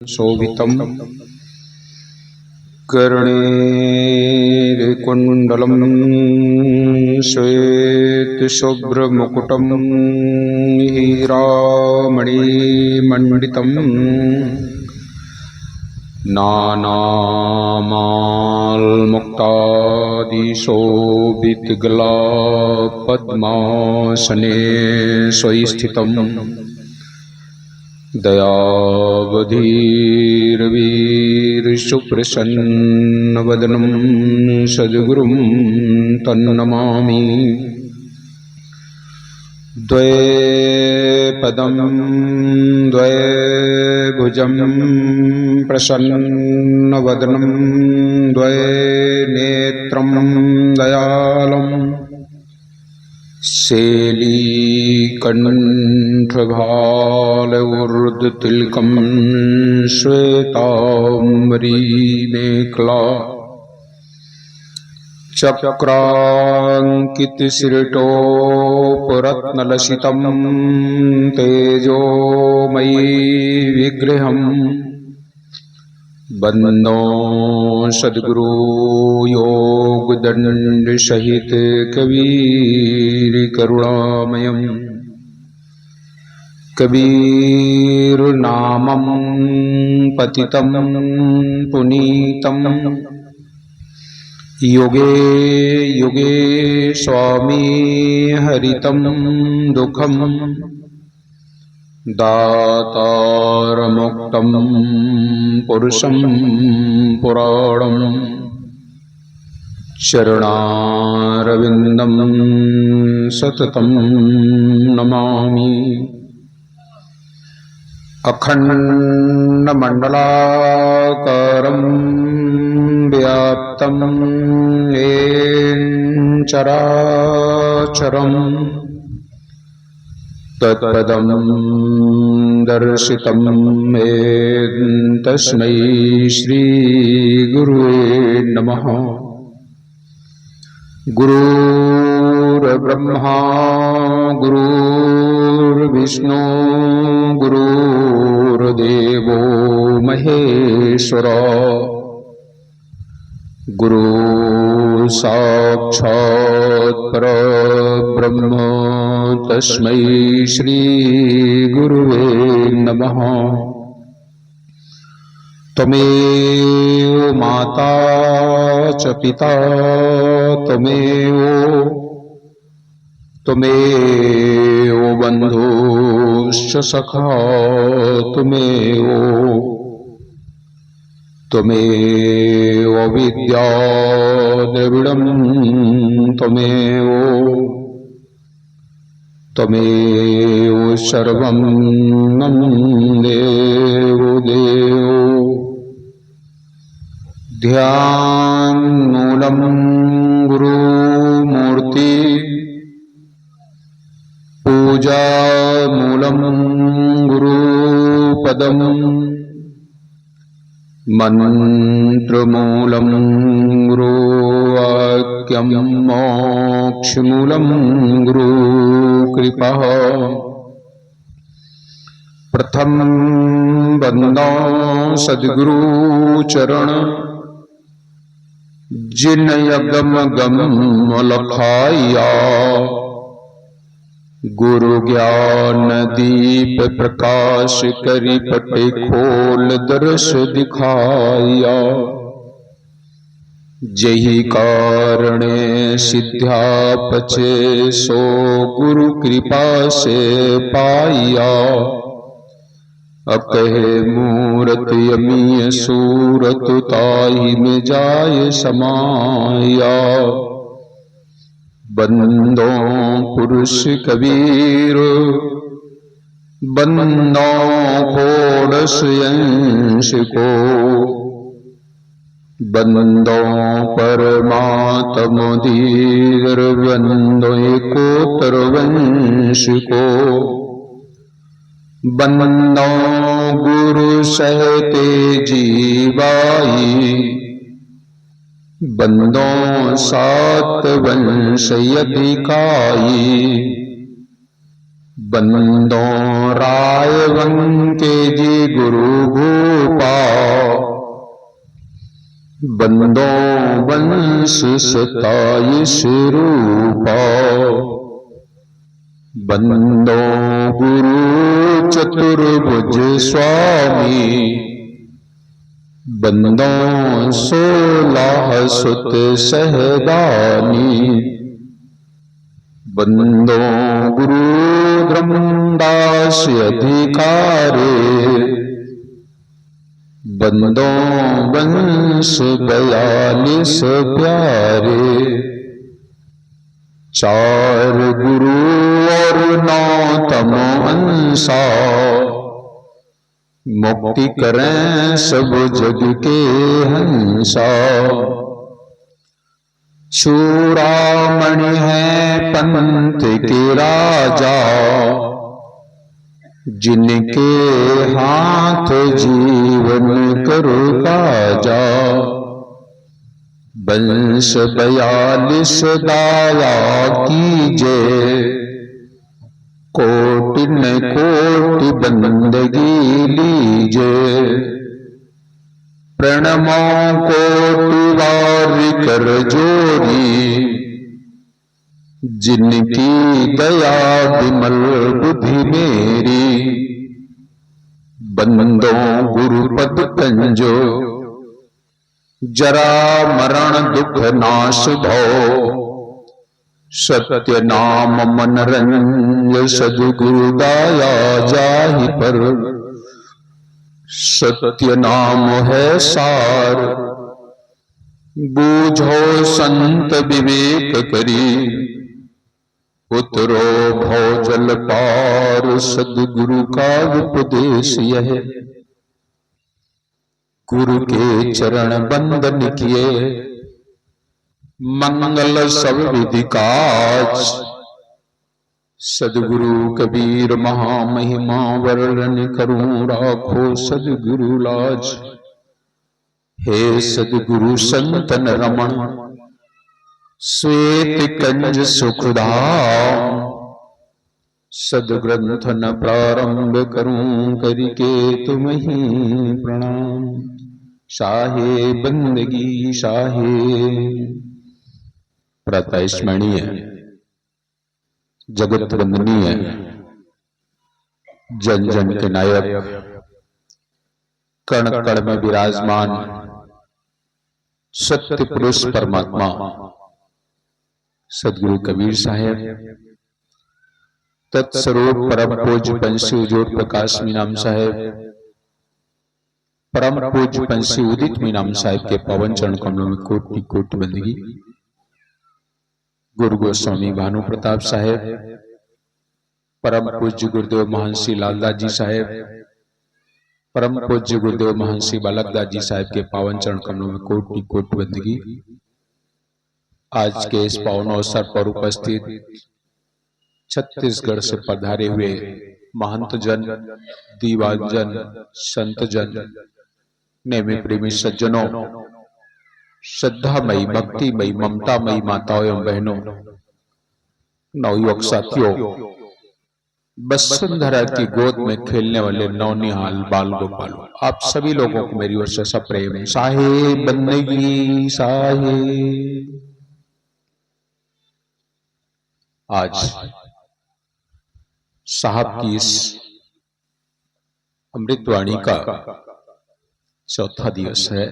शोभितं कर्णेरकुण्डलं श्वेतशुभ्रमुकुटं हीरामणिमण्डितं नानामाल्मुक्तादिशोभितगलापद्मासने स्वस्थितं दयावधीर्वीरशुप्रसन्नवदनं सद्गुरुं तन्नमामि। द्वैपदं द्वैभुजं प्रसन्नवदनं द्वैनेत्रं दयालम् शेलीकण्ठभालवुर्धतिलकं श्वेताम्बरीमेखला चक्राङ्कितशिरटोपरत्नलसितं तेजोमयी विग्रहम् बन्दो सद्गुरु योगदण्डसहित कबीर करुणामयम्। कबीर नामं पतितं पुनीतं युगे युगे स्वामी हरितं दुःखं दातारमुक्तं पुरुषं पुराणं चरणारविन्दं सततं नमामि। अखण्डमण्डलाकारं व्याप्तं येन चराचरं तत्पदं दर्शितं येन तस्मै श्रीगुरुवे नमः। गुरुर्ब्रह्मा गुरुर्विष्णु गुरुर्देवो महेश्वरा गुरु साक्षात् परब्रह्म तस्मै श्री गुरुवे नमः। त्वमेव माता च पिता त्वमेव बन्धुश्च सखा त्वमेव विद्या द्रविडं त्वमेव सर्वं मम देवो ध्यानमूलं गुरुमूर्ति पूजामूलं गुरुपदम् मन्त्रमूलं गुरुवाक्यं मोक्षमूलं गुरुकृपा। प्रथमं वन्दे सद्गुरुचरण जिनयगम गम लखाया गुरु ज्ञान दीप प्रकाश करि पटे खोल दर्श दिखाया। जही कारणे सिद्ध्या पचे सो गुरु कृपा से पाया। अकहे मूरत यमीय सूरत ताहि में जाय समाया। बंदो पुरुष कबीर बंदो षोडश अंश को बंदो परमात्म धीर बंदो एकोत्तर वंश को। बंदो गुरु सहते जीवाई बंदो सात वंश यदिकाई। बंदो राय वंके जी गुरु भूपा, बंदो वंश सताईस रूपा, बंदो गुरु चतुर्भुज स्वामी, बंदो 16 सुत सहदानी, बंदो गुरु ब्रह्मदास अधिकारे, बंदो वंश 42 प्यारे, 4 गुरु और 9 तमो अंसा, मुक्ति करें सब जग के हंसा। चूड़ामणि है पंथ के राजा, जिनके हाथ जीवन करो काजा, वंश 42 दाया कीजे, कोटि न कोटि बंदगी लीजे, प्रणमो कोटि बार कर जोरी, जिनकी दया विमल बुद्धि मेरी, बंदो गुरुपद कंजो, जरा मरण दुख नाश भो, सत्य नाम मन रंज सद्गुरु दाया जाहि पर, सत्य नाम है सार, बूझो संत विवेक करी, उतरो भव जल पार, सद्गुरु का उपदेश यह, गुरु के चरण बंदन किए, मंगल सब विधि काज, सद्गुरु कबीर महामहिमा वर्णन करूं राखो सद्गुरु लाज। हे सद्गुरु संतन रमण श्वेत कंज सुखधाम, सदग्रंथ न प्रारंभ करूं करके तुम ही प्रणाम। शाहे बंदगी शाहे प्रातः स्मरणीय जगत वंदनीय जन जन के नायक कण कण में विराजमान सत्य पुरुष परमात्मा सदगुरु कबीर साहेब, तत्स्वरूप परम पूज्य पंछी उजोर प्रकाश मीनाम साहेब, परम पूज्य पंछी उदित मीनाम साहेब के पवन चरण कमलों में कोटि कोटि बंदगी। गुरु गोस्वामी भानु प्रताप साहेब, परम पूज्य गुरुदेव महंसी लालदास जी साहेब, परम पूज्य गुरुदेव महंसी बालकदास जी साहेब के पावन चरण कमलों में कोटि कोटि बंदगी। आज के इस पावन अवसर पर उपस्थित छत्तीसगढ़ से पधारे हुए महंत जन, दीवान जन, संत जन, नेमी प्रेमी सज्जनों, श्रद्धामयी, भक्तिमयी, ममतामयी माताओं एवं बहनों, नवयुवक साथियों, वसुंधरा की गोद में खेलने वाले नौनिहाल बाल गोपालों, आप सभी लोगों को मेरी ओर से सप्रेम साहे बंदगी साहे। आज साहब की इस अमृतवाणी का चौथा दिवस है।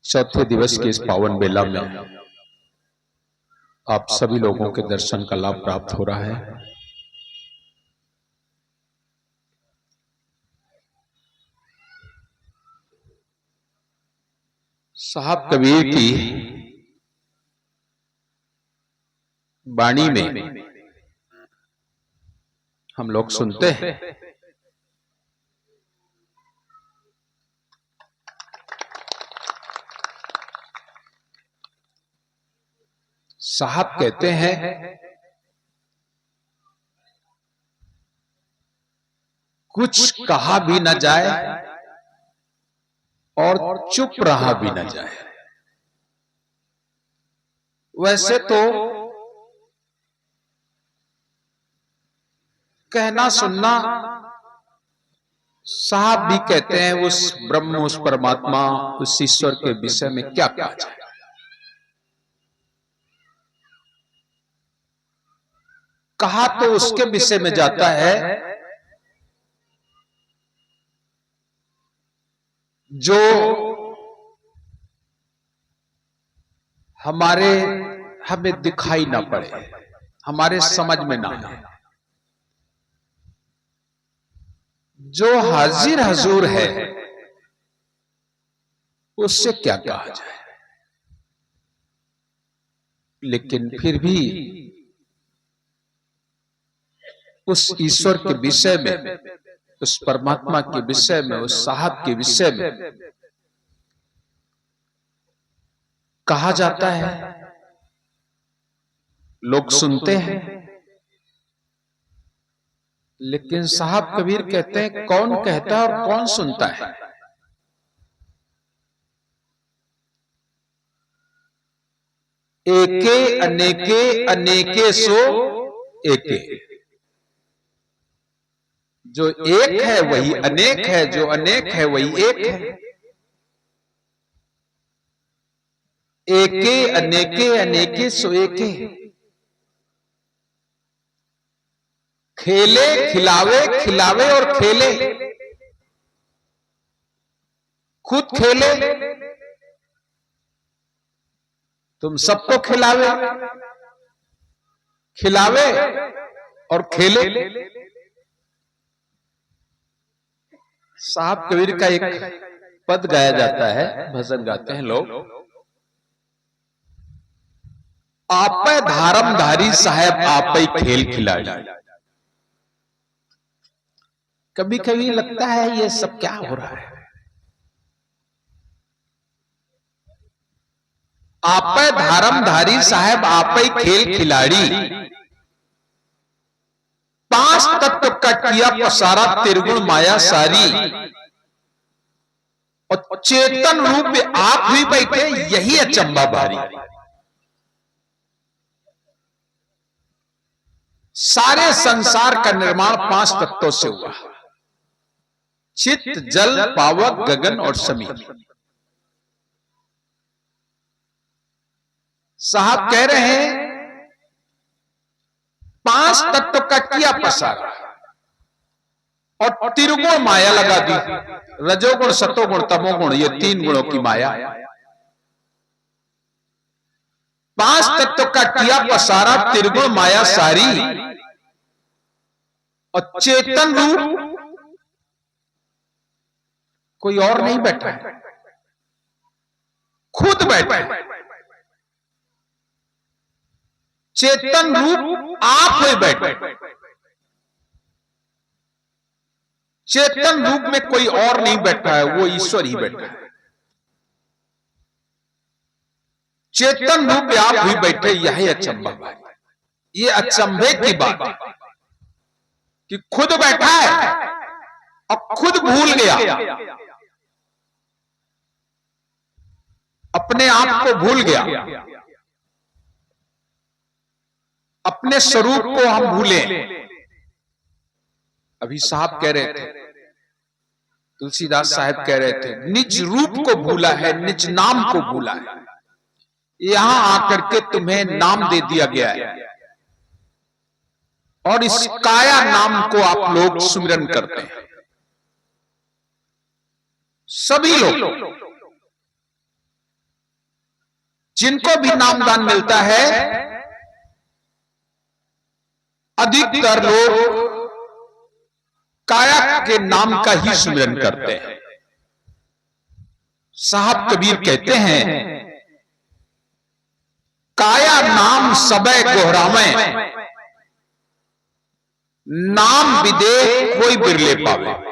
चौथे दिवस के इस पावन बेला में आप सभी लोगों के दर्शन का लाभ प्राप्त हो रहा है। साहब कबीर की वाणी में हम लोग सुनते हैं साहब कहते हैं कुछ कहा भी न जाए और चुप रहा भी न जाए। वैसे तो कहना सुनना। साहब भी कहते हैं उस ब्रह्म, उस परमात्मा, उस ईश्वर के विषय में क्या कहा जाए। कहा तो उसके विषय में जाता है जो हमें दिखाई ना पड़े, हमारे समझ में ना आए, जो हाजिर हजूर है, उससे क्या कहा जाए। लेकिन फिर भी उस ईश्वर के विषय में, उस परमात्मा के विषय में, उस साहब के विषय में कहा जाता है, लोग सुनते हैं। लेकिन साहब कबीर कहते हैं कौन कहता है और कौन सुनता है। एके अनेके अनेके सो एके। जो एक है वही अनेक है, जो अनेक है वही एक है। एके अनेके अनेके सो एके। खेले खिलावे, खिलावे और खेले, खुद खेले, तुम सबको खिलावे, खिलावे और खेले। साहब कबीर का एक पद गाया जाता है, भजन गाते हैं लोग। आपे धारमधारी साहब आपे खेल खिलाड़ी। कभी कभी लगता है ये सब क्या हो रहा है। आपे धारमधारी साहब आपे खेल खिलाड़ी। पांच तत्व का किया पसारा, त्रिगुण माया सारी, और चेतन रूप में आप ही बैठे, यही अचंबा भारी। सारे संसार का निर्माण पांच तत्वों से हुआ, चित्त, जल, पावक, गगन और समीर। साहब कह रहे हैं पांच तत्व का किया पसारा और त्रिगुण माया लगा दी। रजोगुण, सतोगुण, तमोगुण, ये तीन गुणों की माया। पांच तत्व का किया पसारा, त्रिगुण माया सारी, और चेतन रूप कोई और नहीं बैठा है, खुद बैठा है। चेतन रूप आप ही बैठे, चेतन रूप में कोई और नहीं बैठा है, वो ईश्वर ही बैठा है। चेतन रूप में आप ही बैठे, यही अचंबा है। ये अचंभे की बात है कि खुद बैठा है और खुद भूल गया, अपने आप को भूल गया, अपने स्वरूप को हम भूले। अभी साहब कह रहे थे, तुलसीदास साहब कह रहे थे, निज रूप को भूला है, निज नाम को भूला है। यहां आकर के तुम्हें नाम दे दिया गया है और इस काया नाम को आप लोग सुमिरन करते हैं। सभी लोग, जिनको भी नामदान मिलता है, अधिकतर लोग काया के नाम का ही सुमिरन करते हैं। साहब कबीर कहते हैं, काया नाम सबे गोहरावे, नाम विदेह कोई बिरले पावे।